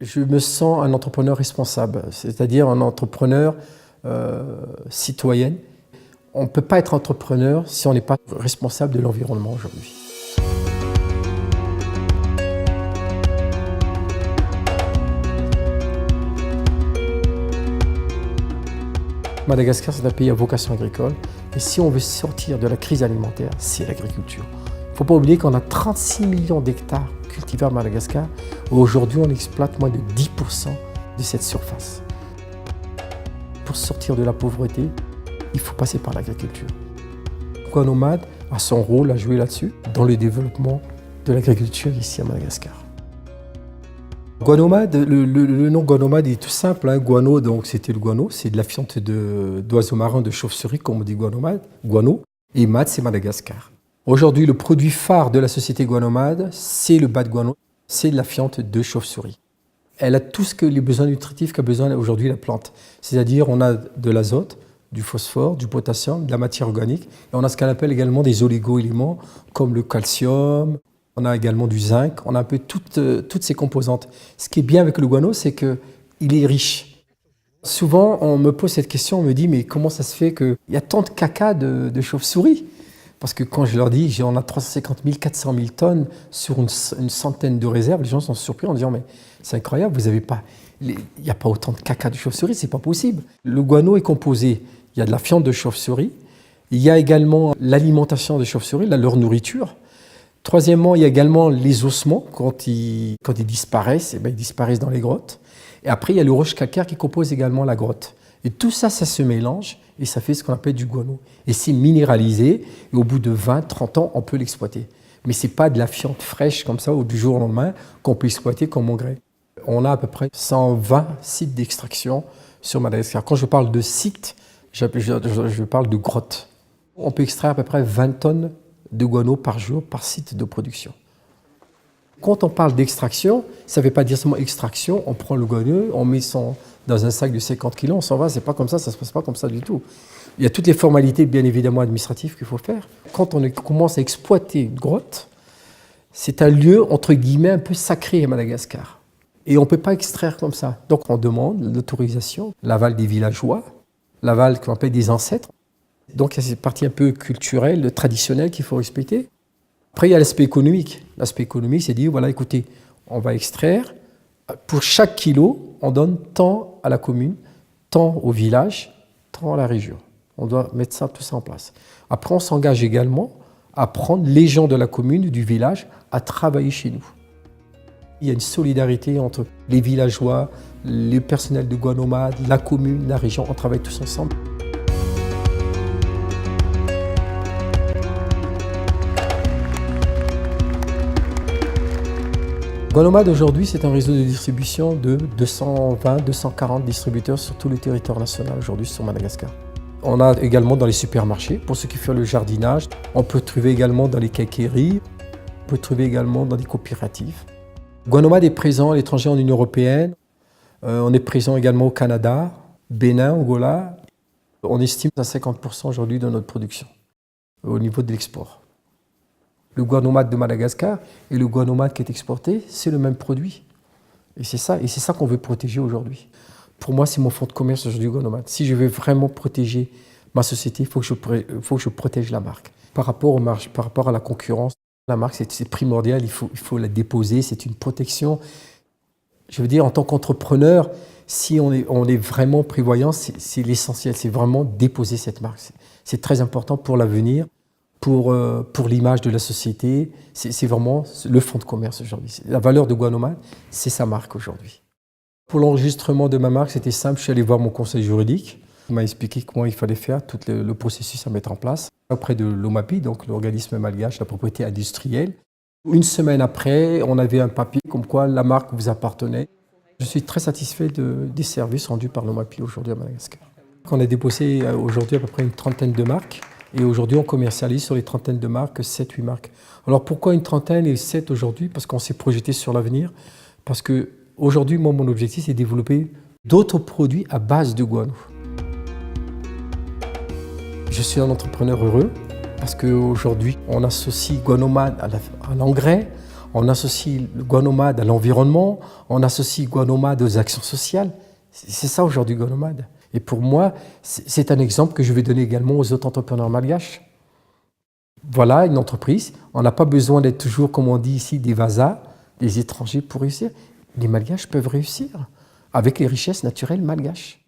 Je me sens un entrepreneur responsable, c'est-à-dire un entrepreneur citoyen. On ne peut pas être entrepreneur si on n'est pas responsable de l'environnement aujourd'hui. Madagascar, c'est un pays à vocation agricole. Et si on veut sortir de la crise alimentaire, c'est l'agriculture. Il ne faut pas oublier qu'on a 36 millions d'hectares cultivés à Madagascar. Aujourd'hui, on exploite moins de 10% de cette surface. Pour sortir de la pauvreté, il faut passer par l'agriculture. Guanomad a son rôle à jouer là-dessus, dans le développement de l'agriculture ici à Madagascar. Guanomad, le nom Guanomad est tout simple. Hein. Guano, donc c'était le guano, c'est de la fiente d'oiseaux marins, de chauve-souris, comme on dit Guanomad, guano. Et Mad, c'est Madagascar. Aujourd'hui, le produit phare de la société Guanomad, c'est le bas de guano, c'est de la fiente de chauve-souris. Elle a tout ce que les besoins nutritifs qu'a besoin aujourd'hui la plante. C'est-à-dire, on a de l'azote, du phosphore, du potassium, de la matière organique. Et on a ce qu'on appelle également des oligo-éléments, comme le calcium. On a également du zinc, on a un peu toutes ces composantes. Ce qui est bien avec le guano, c'est qu'il est riche. Souvent, on me pose cette question, on me dit, mais comment ça se fait qu'il y a tant de caca de chauve-souris? Parce que quand je leur dis, on a 350 000, 400 000 tonnes sur une centaine de réserves, les gens sont surpris en disant, mais c'est incroyable, vous avez pas, il n'y a pas autant de caca de chauve-souris, c'est pas possible. Le guano est composé, il y a de la fiente de chauve-souris, il y a également l'alimentation des chauves-souris, leur nourriture. Troisièmement, il y a également les ossements. Quand ils disparaissent, ils disparaissent dans les grottes. Et après, il y a le roche calcaire qui compose également la grotte. Et tout ça, ça se mélange et ça fait ce qu'on appelle du guano. Et c'est minéralisé et au bout de 20, 30 ans, on peut l'exploiter. Mais ce n'est pas de la fiente fraîche comme ça ou du jour au lendemain qu'on peut exploiter comme engrais. On a à peu près 120 sites d'extraction sur Madagascar. Quand je parle de sites, je parle de grottes. On peut extraire à peu près 20 tonnes de guano par jour, par site de production. Quand on parle d'extraction, ça ne veut pas dire seulement extraction, on prend le guano, on met dans un sac de 50 kg, on s'en va, c'est pas comme ça se passe pas comme ça du tout. Il y a toutes les formalités, bien évidemment, administratives qu'il faut faire. Quand on commence à exploiter une grotte, c'est un lieu, entre guillemets, un peu sacré à Madagascar. Et on ne peut pas extraire comme ça. Donc on demande l'autorisation, l'aval des villageois, l'aval qu'on appelle des ancêtres. Donc, il y a cette partie un peu culturelle, traditionnelle qu'il faut respecter. Après, il y a l'aspect économique. L'aspect économique, c'est de dire, voilà, écoutez, on va extraire. Pour chaque kilo, on donne tant à la commune, tant au village, tant à la région. On doit mettre tout ça en place. Après, on s'engage également à prendre les gens de la commune, du village, à travailler chez nous. Il y a une solidarité entre les villageois, le personnel de Guanomad, la commune, la région. On travaille tous ensemble. Guanomad aujourd'hui, c'est un réseau de distribution de 220-240 distributeurs sur tout le territoire national aujourd'hui sur Madagascar. On a également dans les supermarchés, pour ceux qui font le jardinage. On peut trouver également dans les quincailleries. On peut trouver également dans des coopératives. Guanomad est présent à l'étranger en Union européenne. On est présent également au Canada, Bénin, Angola. On estime à 50% aujourd'hui de notre production au niveau de l'export. Le Guanomad de Madagascar et le Guanomad qui est exporté, c'est le même produit. Et c'est ça qu'on veut protéger aujourd'hui. Pour moi, c'est mon fonds de commerce aujourd'hui, Guanomad. Si je veux vraiment protéger ma société, il faut que je protège la marque. Par rapport aux marges, par rapport à la concurrence, la marque, c'est primordial, il faut la déposer, c'est une protection. Je veux dire, en tant qu'entrepreneur, si on est vraiment prévoyant, c'est l'essentiel, c'est vraiment déposer cette marque. C'est très important pour l'avenir. Pour l'image de la société, c'est vraiment le fonds de commerce aujourd'hui. La valeur de Guanomad, c'est sa marque aujourd'hui. Pour l'enregistrement de ma marque, c'était simple. Je suis allé voir mon conseil juridique. Il m'a expliqué comment il fallait faire, tout le processus à mettre en place. Auprès de l'OMAPI, donc l'organisme malgache de la propriété industrielle. Une semaine après, on avait un papier comme quoi la marque vous appartenait. Je suis très satisfait des services rendus par l'OMAPI aujourd'hui à Madagascar. On a déposé aujourd'hui à peu près une trentaine de marques. Et aujourd'hui, on commercialise sur les trentaines de marques, 7-8 marques. Alors pourquoi une trentaine et 7 aujourd'hui? Parce qu'on s'est projeté sur l'avenir. Parce qu'aujourd'hui, moi, mon objectif, c'est de développer d'autres produits à base de guano. Je suis un entrepreneur heureux parce qu'aujourd'hui, on associe Guanomad à l'engrais, on associe le Guanomade à l'environnement, on associe Guanomade aux actions sociales. C'est ça aujourd'hui Guanomade. Et pour moi, c'est un exemple que je vais donner également aux autres entrepreneurs malgaches. Voilà une entreprise, on n'a pas besoin d'être toujours, comme on dit ici, des vasas, des étrangers pour réussir. Les malgaches peuvent réussir avec les richesses naturelles malgaches.